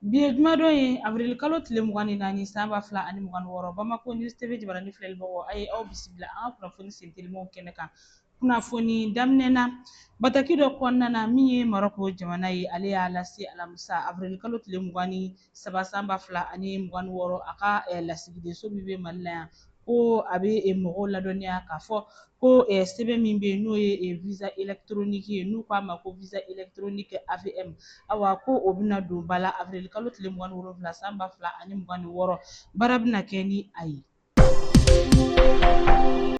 Bi ye juma dɔ ye avril kalo tile 24 san 2026 Bamako News TV jabaranin filɛlibagaw a ye aw bisimila an ka kunnafoni sentelimaw kɛnɛ kan. Kunnafoni daminɛ na bataki dɔ kɔnɔna na min ye Marɔku jamana ye ale y'a lase alamisa avril kalo tile 23 san 2026 a ka lasigidenso min bɛ Mali la yan ko a bɛ mɔgɔw ladɔnniya k'a fɔ ko sɛbɛn min bɛ yen n'o ye visa électronique ye n'u k'a ma ko visa électronique AVM awa ko o bɛna don ba la avril kalo tile 27 san 2026 baara bɛna kɛ ni a ye.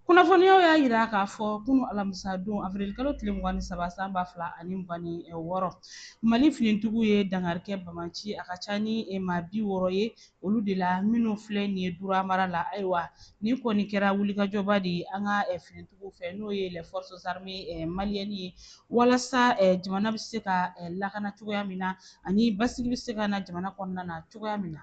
Kunnafoniyaw y'a yira k'a fɔ kunu alamisa don avril kalo tile 23 san 2026 Mali finitigiw ye dangarikɛ Bamaci a ka ca ni maa 60 ye olu de la minnu filɛ nin ye Dura mara la ayiwa nin kɔni kɛra wulikajɔba de ye an ka finitigiw fɛ n'o ye les forces armées maliennes ye walasa jamana bɛ se ka lakana cogoya min na ani basigi bɛ se ka na jamana kɔnɔna na cogoya min na.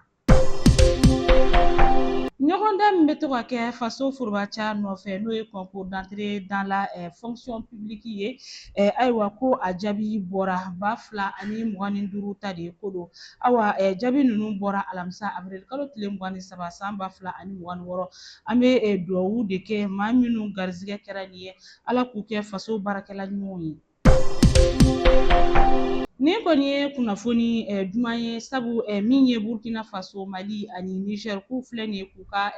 Ɲɔgɔndan min bɛ to ka kɛ faso forobaca nɔfɛ n'o ye concours d'entrée dans la fonction publique ye ayiwa ko a jaabi bɔra 2025 ta de ye ko don awa jaabi ninnu bɔra alamisa avril kalo tile 23 san 2026 an bɛ dugawu de kɛ maa minnu garizigɛ kɛra nin ye ala k'u kɛ faso baarakɛla ɲumanw ye. Nin kɔni ye kunnafoni duman ye sabu min ye Burkina Faso Mali ani Niger k'u filɛ nin ye k'u ka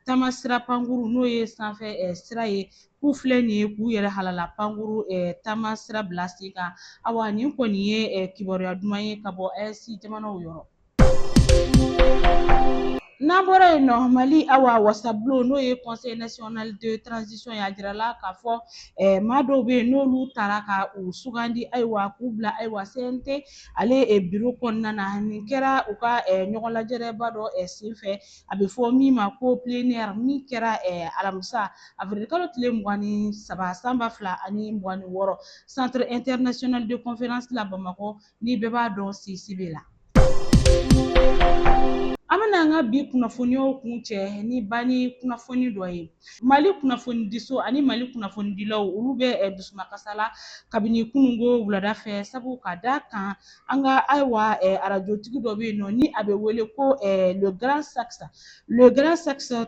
tamasira pankuru n'o ye sanfɛ sira ye k'u filɛ nin ye k'u yɛrɛ halala pankuru tamasira bila sen kan awa nin kɔni ye kibaruya duman ye ka bɔ ES jamanaw yɔrɔ. N'an bɔra yen nɔ Mali awa wasabulon n'o ye conseil national de transition ye a jirala k'a fɔ maa dɔw bɛ yen n'olu taara ka u sugandi ayiwa k'u bila ayiwa CNT ale bureau kɔnɔna na nin kɛra u ka ɲɔgɔn lajɛrɛba dɔ senfɛ a bɛ fɔ min ma ko plénière min kɛra alamisa avril kalo tile 23 san 2026 centre international de conférence la Bamakɔ ni bɛɛ b'a dɔn CICB la. An bɛna an ka bi kunnafoniyaw kun cɛ ni banni kunnafoni dɔ ye Mali kunnafonidiso ani Mali kunnafonidilaw olu bɛ dusumakasa la kabini kununko wulada fɛ sabu ka da kan an ka ayiwa arajotigi dɔ bɛ yen nɔ ni a bɛ wele ko le grand sax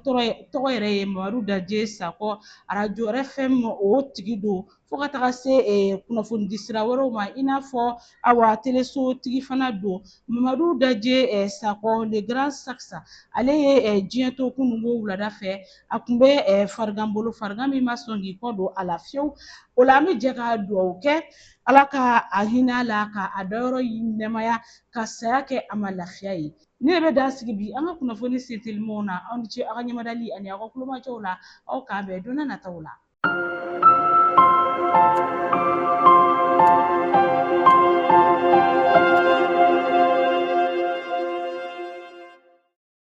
tɔgɔ yɛrɛ ye Mamadu Daje Sakɔ arajo RFM o tigi don fo ka taga se kunnafonidi sira wɛrɛw ma i n'a fɔ awa teleso tigi fana don Mamadu Daje Sakɔ le grand sax ale ye diɲɛ to kununko wulada fɛ a tun bɛ farigan bolo farigan min ma sɔn k'i kɔ don a la fiyewu o la an bɛ jɛ ka dugawu kɛ ala ka a hinɛ a la ka a dayɔrɔ nɛmaya ka saya kɛ a ma lafiya ye ne de bɛ dan sigi bi an ka kunnafoni sentelimaw na aw ni ce aw ka ɲɛmadali ani aw ka kulomajɔw la aw k'an bɛn don n'a nataw la.